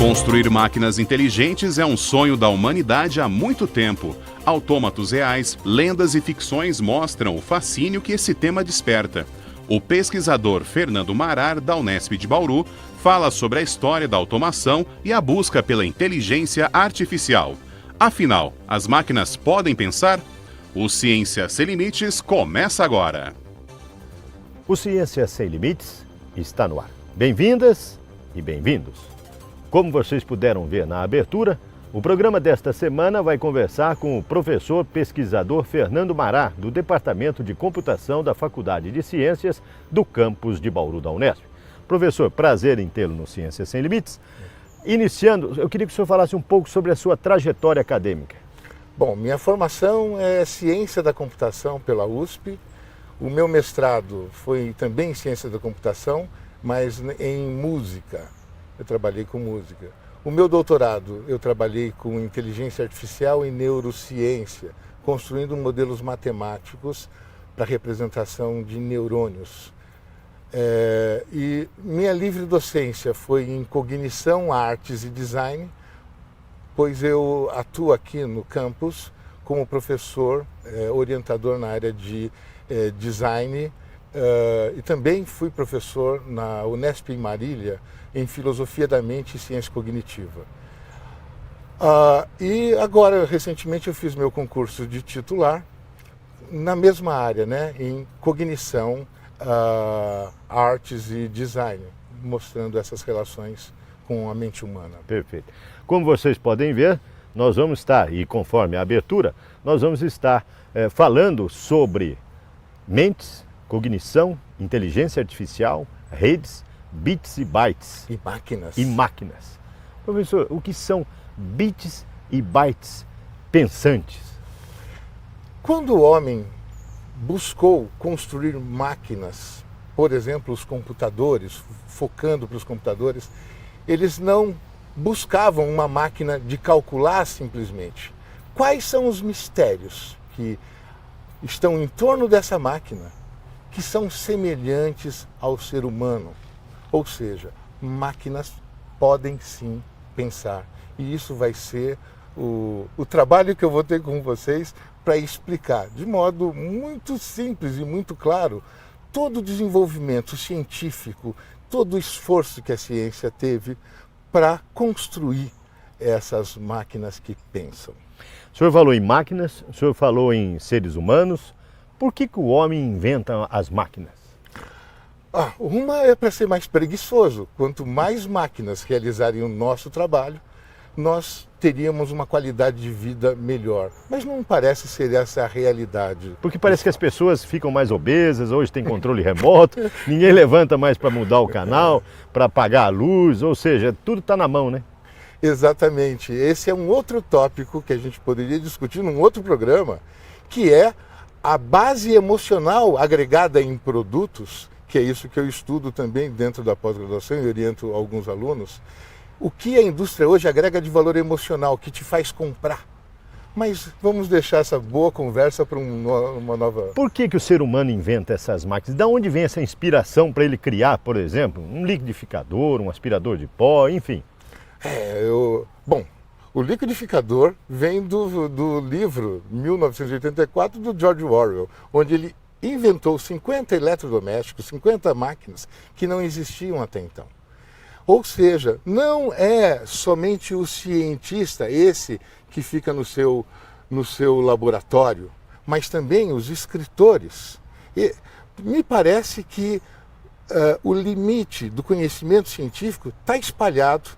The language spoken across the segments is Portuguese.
Construir máquinas inteligentes é um sonho da humanidade há muito tempo. Autômatos reais, lendas e ficções mostram o fascínio que esse tema desperta. O pesquisador Fernando Marar, da Unesp de Bauru, fala sobre a história da automação e a busca pela inteligência artificial. Afinal, as máquinas podem pensar? O Ciência Sem Limites começa agora. O Ciência Sem Limites está no ar. Bem-vindas e bem-vindos. Como vocês puderam ver na abertura, o programa desta semana vai conversar com o professor pesquisador Fernando Marar, do Departamento de Computação da Faculdade de Ciências do campus de Bauru da Unesp. Professor, prazer em tê-lo no Ciência Sem Limites. Iniciando, eu queria que o senhor falasse um pouco sobre a sua trajetória acadêmica. Bom, minha formação é Ciência da Computação pela USP. O meu mestrado foi também em Ciência da Computação, mas em música. Eu trabalhei com música. O meu doutorado, eu trabalhei com inteligência artificial e neurociência, construindo modelos matemáticos para representação de neurônios. E minha livre docência foi em cognição, artes e design, pois eu atuo aqui no campus como professor, orientador na área de design, e também fui professor na Unesp em Marília, em Filosofia da Mente e Ciência Cognitiva. E agora, recentemente, eu fiz meu concurso de titular na mesma área, né, em cognição, artes e design, mostrando essas relações com a mente humana. Perfeito. Como vocês podem ver, nós vamos estar, e conforme a abertura, nós vamos estar falando sobre mentes, cognição, inteligência artificial, redes, bits e bytes. E máquinas. E máquinas. Professor, o que são bits e bytes pensantes? Quando o homem buscou construir máquinas, por exemplo, os computadores, focando para os computadores, eles não buscavam uma máquina de calcular simplesmente. Quais são os mistérios que estão em torno dessa máquina que são semelhantes ao ser humano? Ou seja, máquinas podem sim pensar. E isso vai ser o trabalho que eu vou ter com vocês para explicar, de modo muito simples e muito claro, todo o desenvolvimento científico, todo o esforço que a ciência teve para construir essas máquinas que pensam. O senhor falou em máquinas, o senhor falou em seres humanos. Por que o homem inventa as máquinas? Uma é para ser mais preguiçoso. Quanto mais máquinas realizarem o nosso trabalho, nós teríamos uma qualidade de vida melhor. Mas não parece ser essa a realidade. Porque parece que as pessoas ficam mais obesas, hoje tem controle remoto, ninguém levanta mais para mudar o canal, para apagar a luz, ou seja, tudo está na mão, né? Exatamente. Esse é um outro tópico que a gente poderia discutir num outro programa, que é a base emocional agregada em produtos, que é isso que eu estudo também dentro da pós-graduação e oriento alguns alunos. O que a indústria hoje agrega de valor emocional, que te faz comprar. Mas vamos deixar essa boa conversa para uma nova... Por que o ser humano inventa essas máquinas? De onde vem essa inspiração para ele criar, por exemplo, um liquidificador, um aspirador de pó, enfim? Bom, o liquidificador vem do livro 1984 do George Orwell, onde ele inventou 50 eletrodomésticos, 50 máquinas que não existiam até então. Ou seja, não é somente o cientista, esse que fica no seu laboratório, mas também os escritores. E me parece que o limite do conhecimento científico está espalhado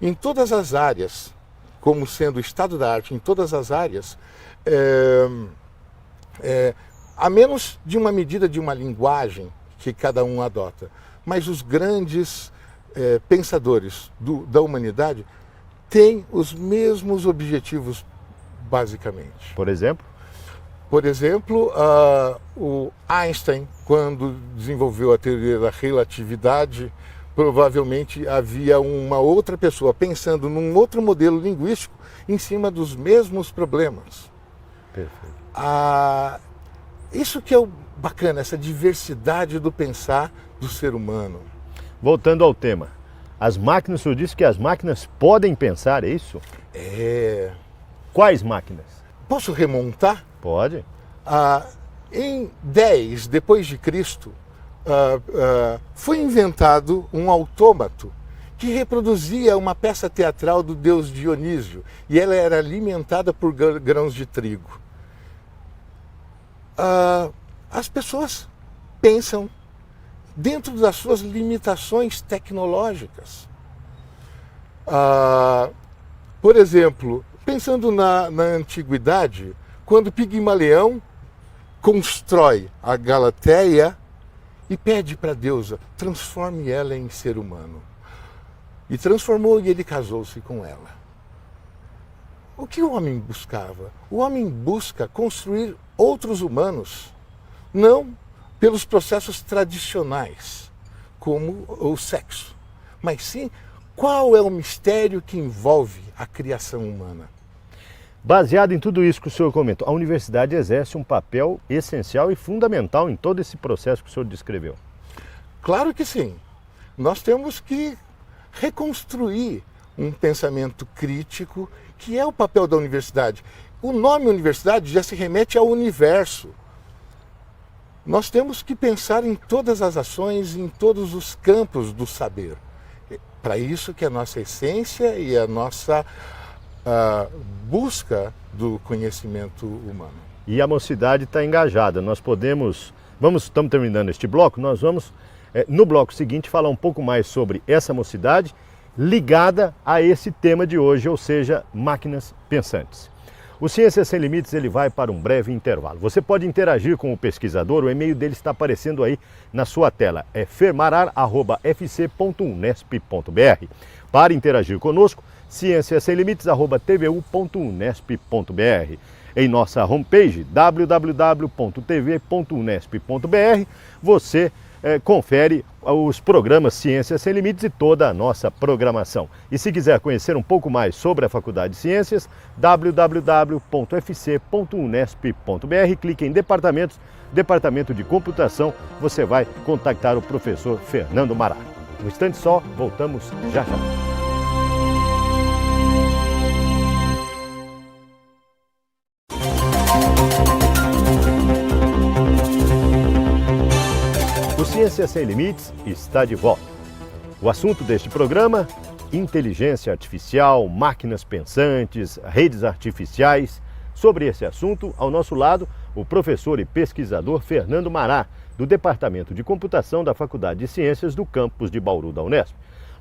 em todas as áreas, como sendo o estado da arte em todas as áreas, a menos de uma medida de uma linguagem que cada um adota. Mas os grandes pensadores da humanidade têm os mesmos objetivos, basicamente. Por exemplo? Por exemplo, o Einstein, quando desenvolveu a teoria da relatividade, provavelmente havia uma outra pessoa pensando num outro modelo linguístico em cima dos mesmos problemas. Perfeito. Isso que é o bacana, essa diversidade do pensar do ser humano. Voltando ao tema, As máquinas, o senhor disse que as máquinas podem pensar, é isso? Quais máquinas? Posso remontar? Pode. Em 10 depois de Cristo, foi inventado um autômato que reproduzia uma peça teatral do deus Dionísio, e ela era alimentada por grãos de trigo. As pessoas pensam dentro das suas limitações tecnológicas. Por exemplo, pensando na antiguidade, quando Pigmalião constrói a Galateia e pede para a deusa, transforme ela em ser humano. E transformou, e ele casou-se com ela. O que o homem buscava? O homem busca construir outros humanos, não pelos processos tradicionais, como o sexo, mas sim qual é o mistério que envolve a criação humana. Baseado em tudo isso que o senhor comentou, a universidade exerce um papel essencial e fundamental em todo esse processo que o senhor descreveu. Claro que sim. Nós temos que reconstruir um pensamento crítico, que é o papel da universidade. O nome universidade já se remete ao universo. Nós temos que pensar em todas as ações, em todos os campos do saber. Para isso que é a nossa essência e a nossa busca do conhecimento humano. E a mocidade está engajada. Estamos terminando este bloco, nós vamos, no bloco seguinte, falar um pouco mais sobre essa mocidade ligada a esse tema de hoje, ou seja, máquinas pensantes. O Ciências Sem Limites ele vai para um breve intervalo. Você pode interagir com o pesquisador, o e-mail dele está aparecendo aí na sua tela. É fermarar@fc.unesp.br. Para interagir conosco, cienciassemlimites@tvu.unesp.br. Em nossa homepage www.tv.unesp.br você confere os programas Ciências Sem Limites e toda a nossa programação. E se quiser conhecer um pouco mais sobre a Faculdade de Ciências, www.fc.unesp.br, clique em Departamentos, Departamento de Computação, você vai contactar o professor Fernando Mará. Um instante só, voltamos já já. O Ciências Sem Limites está de volta. O assunto deste programa, inteligência artificial, máquinas pensantes, redes artificiais. Sobre esse assunto, ao nosso lado, o professor e pesquisador Fernando Mará, do Departamento de Computação da Faculdade de Ciências do campus de Bauru da Unesp.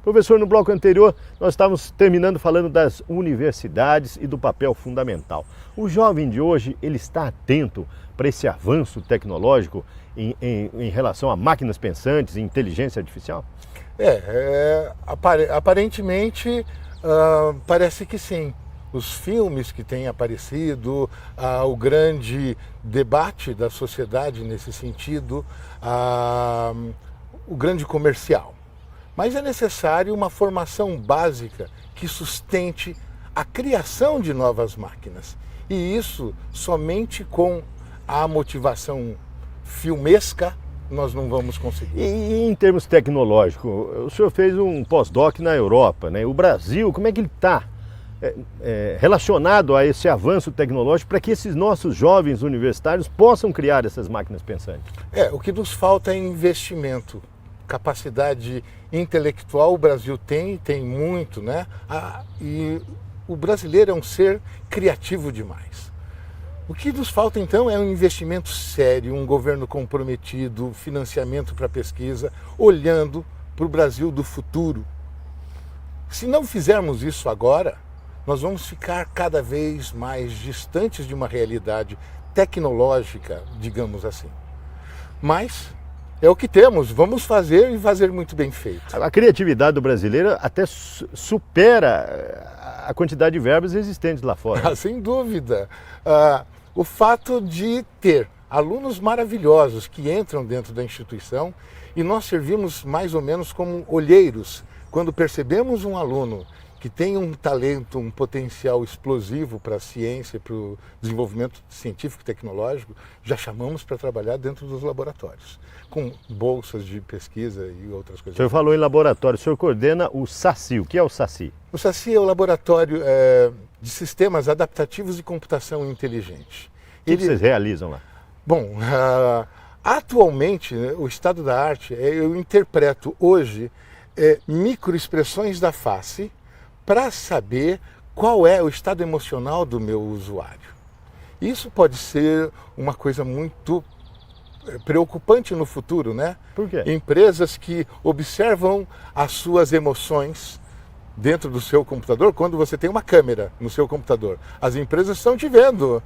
Professor, no bloco anterior, nós estávamos terminando falando das universidades e do papel fundamental. O jovem de hoje, ele está atento para esse avanço tecnológico em relação a máquinas pensantes e inteligência artificial? Aparentemente, parece que sim. Os filmes que têm aparecido, o grande debate da sociedade nesse sentido, o grande comercial. Mas é necessário uma formação básica que sustente a criação de novas máquinas. E isso somente com a motivação filmesca nós não vamos conseguir. E em termos tecnológicos, o senhor fez um pós-doc na Europa, né? O Brasil, como é que ele está relacionado a esse avanço tecnológico para que esses nossos jovens universitários possam criar essas máquinas pensantes? O que nos falta é investimento. Capacidade intelectual o Brasil tem muito, né? E o brasileiro é um ser criativo demais. O que nos falta então é um investimento sério, um governo comprometido, financiamento para pesquisa, olhando para o Brasil do futuro. Se não fizermos isso agora, nós vamos ficar cada vez mais distantes de uma realidade tecnológica, digamos assim. Mas é o que temos, vamos fazer e fazer muito bem feito. A criatividade do brasileiro até supera a quantidade de verbos existentes lá fora. Sem dúvida. O fato de ter alunos maravilhosos que entram dentro da instituição e nós servimos mais ou menos como olheiros. Quando percebemos um aluno que tem um talento, um potencial explosivo para a ciência, para o desenvolvimento científico e tecnológico, já chamamos para trabalhar dentro dos laboratórios, com bolsas de pesquisa e outras coisas. O senhor falou em laboratório, o senhor coordena o SACI. O que é o SACI? O SACI é o Laboratório de Sistemas Adaptativos de Computação Inteligente. O que vocês realizam lá? Bom, atualmente, o estado da arte, eu interpreto hoje microexpressões da face para saber qual é o estado emocional do meu usuário. Isso pode ser uma coisa muito preocupante no futuro, né? Por quê? Empresas que observam as suas emoções dentro do seu computador, quando você tem uma câmera no seu computador. As empresas estão te vendo.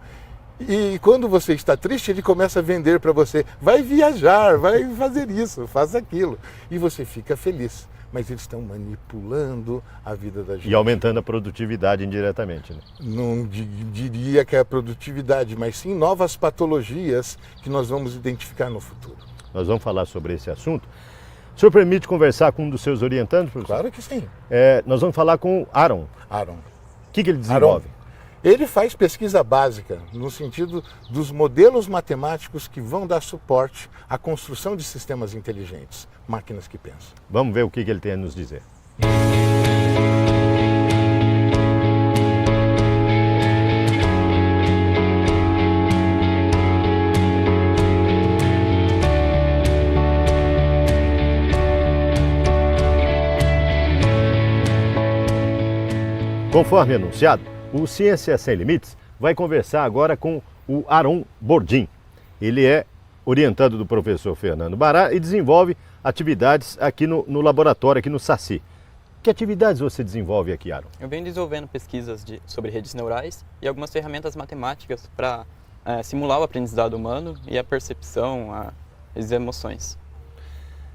E quando você está triste, ele começa a vender para você. Vai viajar, vai fazer isso, faz aquilo. E você fica feliz. Mas eles estão manipulando a vida da gente. E aumentando a produtividade indiretamente, né? Não diria que é a produtividade, mas sim novas patologias que nós vamos identificar no futuro. Nós vamos falar sobre esse assunto. O senhor permite conversar com um dos seus orientandos, professor? Claro que sim. Nós vamos falar com o Aaron. Aaron. O que ele desenvolve? Ele faz pesquisa básica, no sentido dos modelos matemáticos que vão dar suporte à construção de sistemas inteligentes, máquinas que pensam. Vamos ver o que ele tem a nos dizer. Conforme anunciado, o Ciência Sem Limites vai conversar agora com o Aaron Bordim. Ele é orientando do professor Fernando Mará e desenvolve atividades aqui no laboratório, aqui no SACI. Que atividades você desenvolve aqui, Aaron? Eu venho desenvolvendo pesquisas sobre redes neurais e algumas ferramentas matemáticas para simular o aprendizado humano e a percepção, as emoções.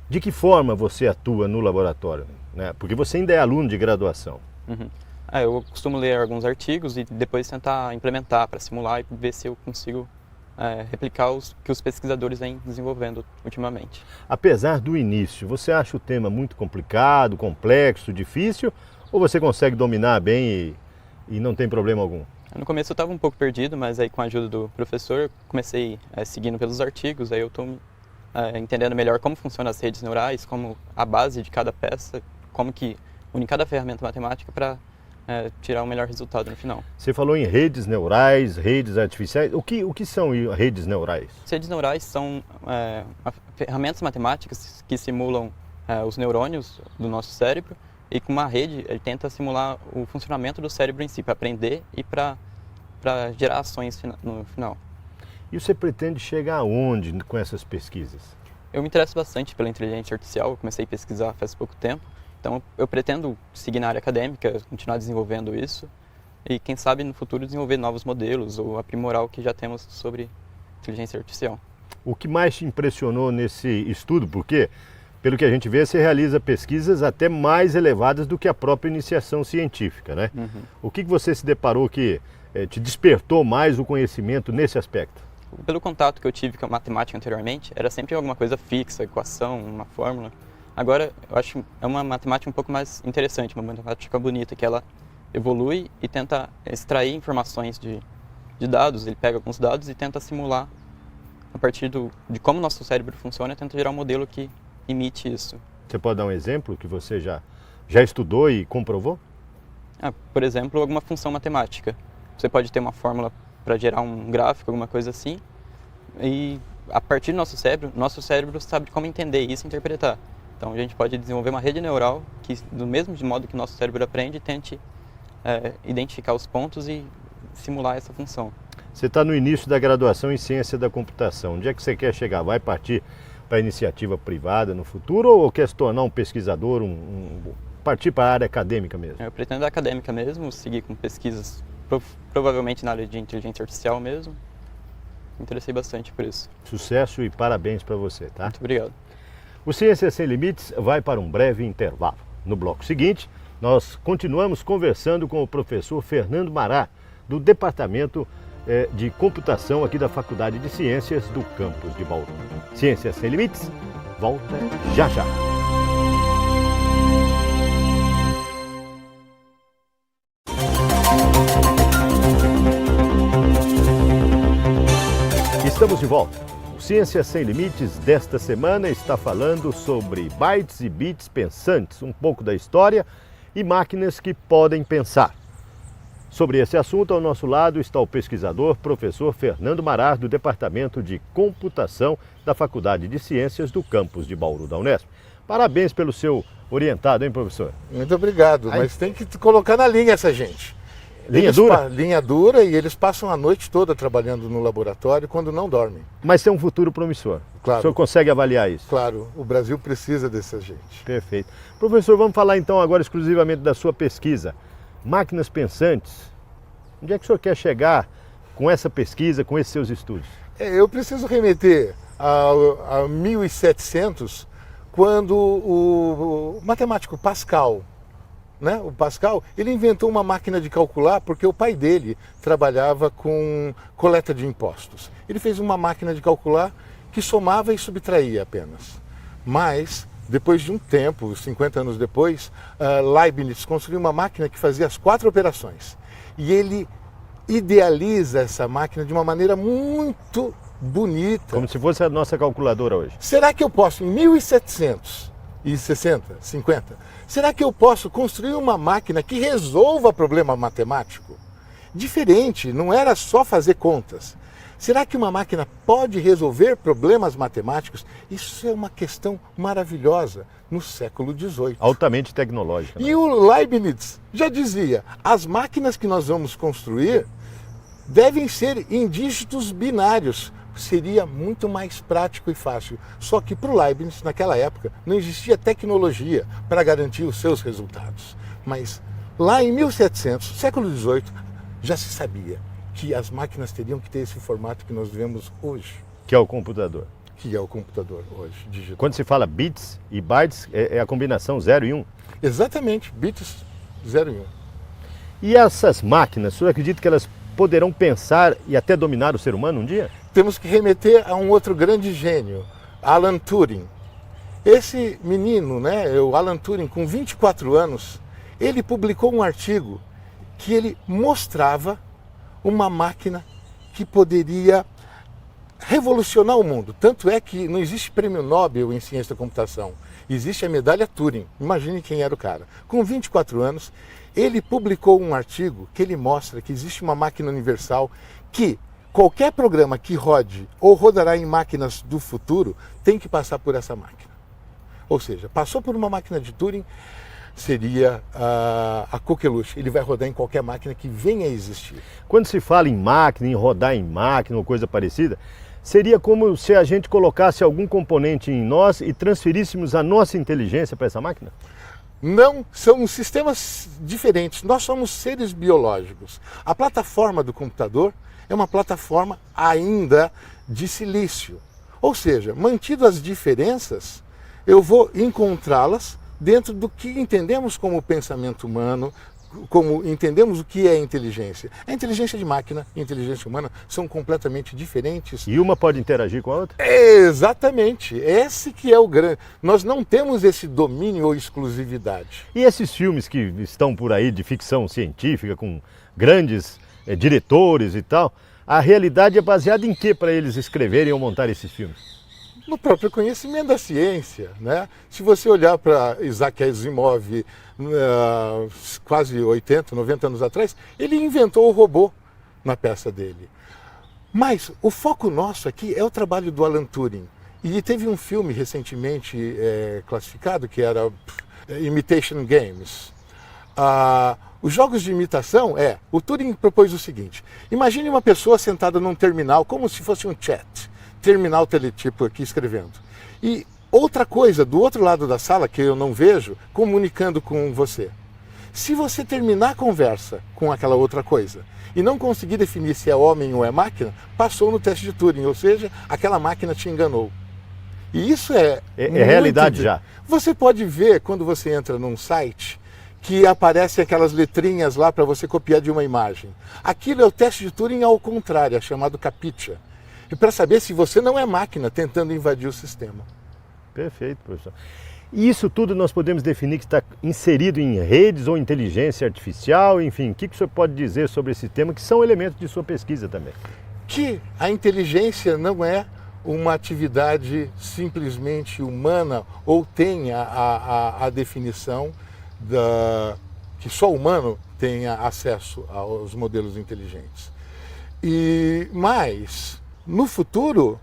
De que forma você atua no laboratório? Né? Porque você ainda é aluno de graduação. Uhum. Eu costumo ler alguns artigos e depois tentar implementar para simular e ver se eu consigo replicar os que os pesquisadores vêm desenvolvendo ultimamente. Apesar do início, você acha o tema muito complicado, complexo, difícil, ou você consegue dominar bem e não tem problema algum? No começo eu estava um pouco perdido, mas aí com a ajuda do professor comecei seguindo pelos artigos, aí eu estou entendendo melhor como funcionam as redes neurais, como a base de cada peça, como que une cada ferramenta matemática para tirar o melhor resultado no final. Você falou em redes neurais, redes artificiais. O que são redes neurais? As redes neurais são ferramentas matemáticas que simulam os neurônios do nosso cérebro, e com uma rede ele tenta simular o funcionamento do cérebro em si, para aprender e para gerar ações no final. E você pretende chegar aonde com essas pesquisas? Eu me interesso bastante pela inteligência artificial, eu comecei a pesquisar faz pouco tempo. Então eu pretendo seguir na área acadêmica, continuar desenvolvendo isso e quem sabe no futuro desenvolver novos modelos ou aprimorar o que já temos sobre inteligência artificial. O que mais te impressionou nesse estudo? Porque, pelo que a gente vê, você realiza pesquisas até mais elevadas do que a própria iniciação científica, né? Uhum. O que você se deparou que te despertou mais o conhecimento nesse aspecto? Pelo contato que eu tive com a matemática anteriormente, era sempre alguma coisa fixa, equação, uma fórmula. Agora, eu acho que é uma matemática um pouco mais interessante, uma matemática bonita, que ela evolui e tenta extrair informações de dados. Ele pega alguns dados e tenta simular, a partir de como o nosso cérebro funciona, tenta gerar um modelo que imite isso. Você pode dar um exemplo que você já estudou e comprovou? Por exemplo, alguma função matemática. Você pode ter uma fórmula para gerar um gráfico, alguma coisa assim, e a partir do nosso cérebro sabe como entender isso e interpretar. Então a gente pode desenvolver uma rede neural que, do mesmo modo que o nosso cérebro aprende, tente identificar os pontos e simular essa função. Você está no início da graduação em ciência da computação. Onde é que você quer chegar? Vai partir para a iniciativa privada no futuro ou quer se tornar um pesquisador, partir para a área acadêmica mesmo? Eu pretendo a acadêmica mesmo, seguir com pesquisas provavelmente na área de inteligência artificial mesmo. Me interessei bastante por isso. Sucesso e parabéns para você, tá? Muito obrigado. O Ciência Sem Limites vai para um breve intervalo. No bloco seguinte, nós continuamos conversando com o professor Fernando Mará, do Departamento de Computação aqui da Faculdade de Ciências do campus de Bauru. Ciência Sem Limites, volta já já. Estamos de volta. O Ciência Sem Limites desta semana está falando sobre bytes e bits pensantes, um pouco da história e máquinas que podem pensar. Sobre esse assunto, ao nosso lado está o pesquisador, professor Fernando Marás, do Departamento de Computação da Faculdade de Ciências do campus de Bauru da Unesp. Parabéns pelo seu orientado, hein, professor? Muito obrigado, mas tem que colocar na linha essa gente. Linha dura? Linha dura, e eles passam a noite toda trabalhando no laboratório quando não dormem. Mas tem um futuro promissor. Claro. O senhor consegue avaliar isso? Claro, o Brasil precisa dessa gente. Perfeito. Professor, vamos falar então agora exclusivamente da sua pesquisa. Máquinas pensantes. Onde é que o senhor quer chegar com essa pesquisa, com esses seus estudos? Eu preciso remeter a 1700, quando o matemático Pascal, né? O Pascal, ele inventou uma máquina de calcular porque o pai dele trabalhava com coleta de impostos. Ele fez uma máquina de calcular que somava e subtraía apenas. Mas, depois de um tempo, 50 anos depois, Leibniz construiu uma máquina que fazia as 4 operações. E ele idealiza essa máquina de uma maneira muito bonita. Como se fosse a nossa calculadora hoje. Será que eu posso, em 1760, 50, será que eu posso construir uma máquina que resolva problema matemático? Diferente, não era só fazer contas. Será que uma máquina pode resolver problemas matemáticos? Isso é uma questão maravilhosa no século XVIII. Altamente tecnológica. Né? E o Leibniz já dizia, as máquinas que nós vamos construir devem ser em dígitos binários. Seria muito mais prático e fácil. Só que para o Leibniz, naquela época, não existia tecnologia para garantir os seus resultados. Mas lá em 1700, século XVIII, já se sabia que as máquinas teriam que ter esse formato que nós vemos hoje. Que é o computador. Que é o computador hoje, digital. Quando se fala bits e bytes, é a combinação 0 e 1. Exatamente, bits 0 e 1. E essas máquinas, o senhor acredita que elas poderão pensar e até dominar o ser humano um dia? Temos que remeter a um outro grande gênio, Alan Turing. Esse menino, né, o Alan Turing, com 24 anos, ele publicou um artigo que ele mostrava uma máquina que poderia revolucionar o mundo. Tanto é que não existe prêmio Nobel em ciência da computação. Existe a medalha Turing. Imagine quem era o cara. Com 24 anos, ele publicou um artigo que ele mostra que existe uma máquina universal que qualquer programa que rode ou rodará em máquinas do futuro tem que passar por essa máquina. Ou seja, passou por uma máquina de Turing, seria a coqueluche. Ele vai rodar em qualquer máquina que venha a existir. Quando se fala em máquina, em rodar em máquina ou coisa parecida, seria como se a gente colocasse algum componente em nós e transferíssemos a nossa inteligência para essa máquina? Não, são sistemas diferentes. Nós somos seres biológicos. A plataforma do computador é uma plataforma ainda de silício. Ou seja, mantido as diferenças, eu vou encontrá-las dentro do que entendemos como pensamento humano, como entendemos o que é inteligência. A inteligência de máquina e a inteligência humana são completamente diferentes. E uma pode interagir com a outra? Exatamente. Esse que é o grande... Nós não temos esse domínio ou exclusividade. E esses filmes que estão por aí de ficção científica, com grandes diretores e tal, a realidade é baseada em quê para eles escreverem ou montar esses filmes? No próprio conhecimento da ciência, né? Se você olhar para Isaac Asimov, quase 80, 90 anos atrás, ele inventou o robô na peça dele. Mas o foco nosso aqui é o trabalho do Alan Turing. E teve um filme recentemente classificado que era Imitation Games. Os jogos de imitação o Turing propôs o seguinte: imagine uma pessoa sentada num terminal como se fosse um chat. Terminal teletipo aqui escrevendo. E outra coisa, do outro lado da sala, que eu não vejo, comunicando com você. Se você terminar a conversa com aquela outra coisa e não conseguir definir se é homem ou é máquina, passou no teste de Turing, ou seja, aquela máquina te enganou. E isso é realidade já. Você pode ver quando você entra num site que aparecem aquelas letrinhas lá para você copiar de uma imagem. Aquilo é o teste de Turing ao contrário, é chamado CAPTCHA. E para saber se você não é máquina tentando invadir o sistema. Perfeito, professor. E isso tudo nós podemos definir que está inserido em redes ou inteligência artificial, enfim, o que o senhor pode dizer sobre esse tema, que são elementos de sua pesquisa também? que a inteligência não é uma atividade simplesmente humana ou tem a definição que só o humano tenha acesso aos modelos inteligentes. Mas, no futuro,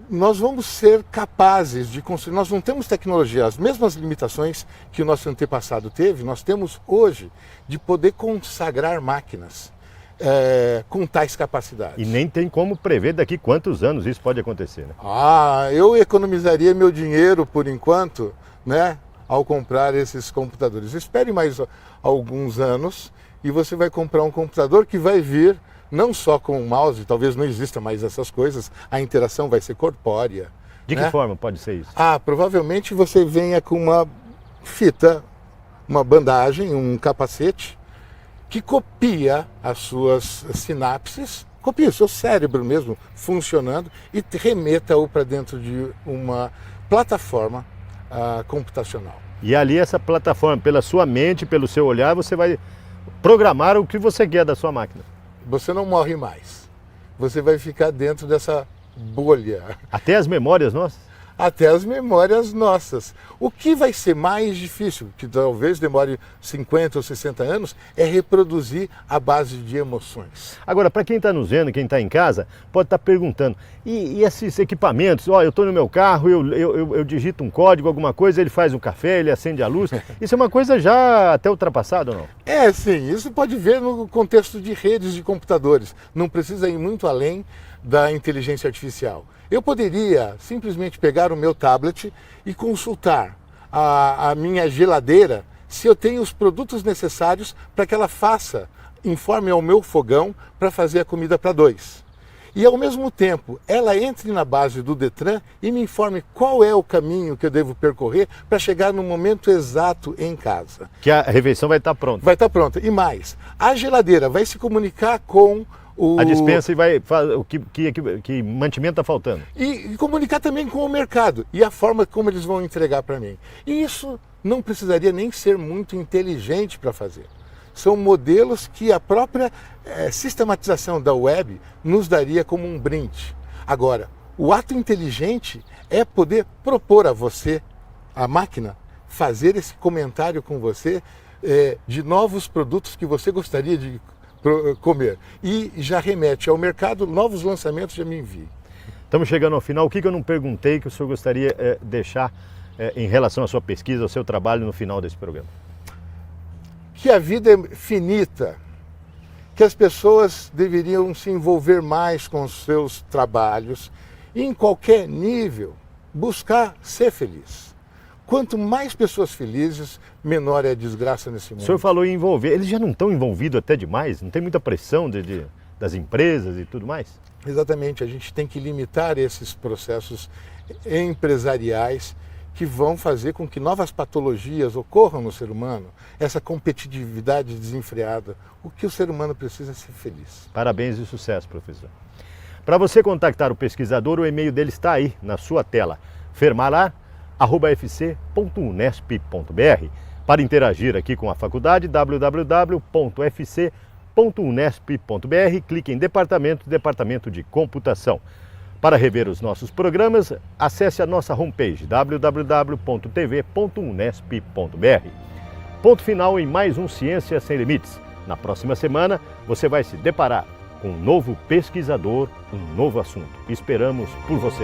nós vamos ser capazes de construir. Nós não temos tecnologia, as mesmas limitações que o nosso antepassado teve, nós temos hoje de poder consagrar máquinas com tais capacidades. E nem tem como prever daqui quantos anos isso pode acontecer, né? Eu economizaria meu dinheiro por enquanto, né, ao comprar esses computadores. Espere mais alguns anos e você vai comprar um computador que vai vir não só com o mouse, talvez não exista mais essas coisas, a interação vai ser corpórea. De que forma pode ser isso? Provavelmente você venha com uma fita, uma bandagem, um capacete, que copia as suas sinapses, copia o seu cérebro mesmo funcionando e remeta-o para dentro de uma plataforma computacional. E ali essa plataforma, pela sua mente, pelo seu olhar, você vai programar o que você quer da sua máquina. Você não morre mais. Você vai ficar dentro dessa bolha. Até as memórias nossas? Até as memórias nossas. O que vai ser mais difícil, que talvez demore 50 ou 60 anos, é reproduzir a base de emoções. Agora, para quem está nos vendo, quem está em casa, pode estar perguntando, e esses equipamentos? Eu estou no meu carro, eu digito um código, alguma coisa, ele faz um café, ele acende a luz. Isso é uma coisa já até ultrapassada ou não? Sim. Isso pode ver no contexto de redes de computadores. Não precisa ir muito além da inteligência artificial. Eu poderia simplesmente pegar o meu tablet e consultar a minha geladeira se eu tenho os produtos necessários para que ela informe ao meu fogão para fazer a comida para 2. E ao mesmo tempo, ela entre na base do Detran e me informe qual é o caminho que eu devo percorrer para chegar no momento exato em casa. Que a refeição vai estar pronta. Vai estar pronta. E mais, a geladeira vai se comunicar com a dispensa e vai fazer que mantimento está faltando. E comunicar também com o mercado e a forma como eles vão entregar para mim. E isso não precisaria nem ser muito inteligente para fazer. São modelos que a própria sistematização da web nos daria como um brinde. Agora, o ato inteligente é poder propor a você, a máquina, fazer esse comentário com você de novos produtos que você gostaria de comer. E já remete ao mercado, novos lançamentos já me enviem. Estamos chegando ao final. O que eu não perguntei que o senhor gostaria de deixar em relação à sua pesquisa, ao seu trabalho no final desse programa? Que a vida é finita, que as pessoas deveriam se envolver mais com os seus trabalhos e, em qualquer nível, buscar ser feliz. Quanto mais pessoas felizes, menor é a desgraça nesse mundo. O senhor falou em envolver. Eles já não estão envolvidos até demais? Não tem muita pressão das empresas e tudo mais? Exatamente. A gente tem que limitar esses processos empresariais que vão fazer com que novas patologias ocorram no ser humano. Essa competitividade desenfreada. O que o ser humano precisa é ser feliz. Parabéns e sucesso, professor. Para você contactar o pesquisador, o e-mail dele está aí na sua tela. fermalar@fc.unesp.br. Para interagir aqui com a faculdade, www.fc.unesp.br, clique em Departamento de Computação. Para rever os nossos programas, acesse a nossa homepage www.tv.unesp.br. Ponto final em mais um Ciência Sem Limites. Na próxima semana, você vai se deparar com um novo pesquisador, um novo assunto. Esperamos por você.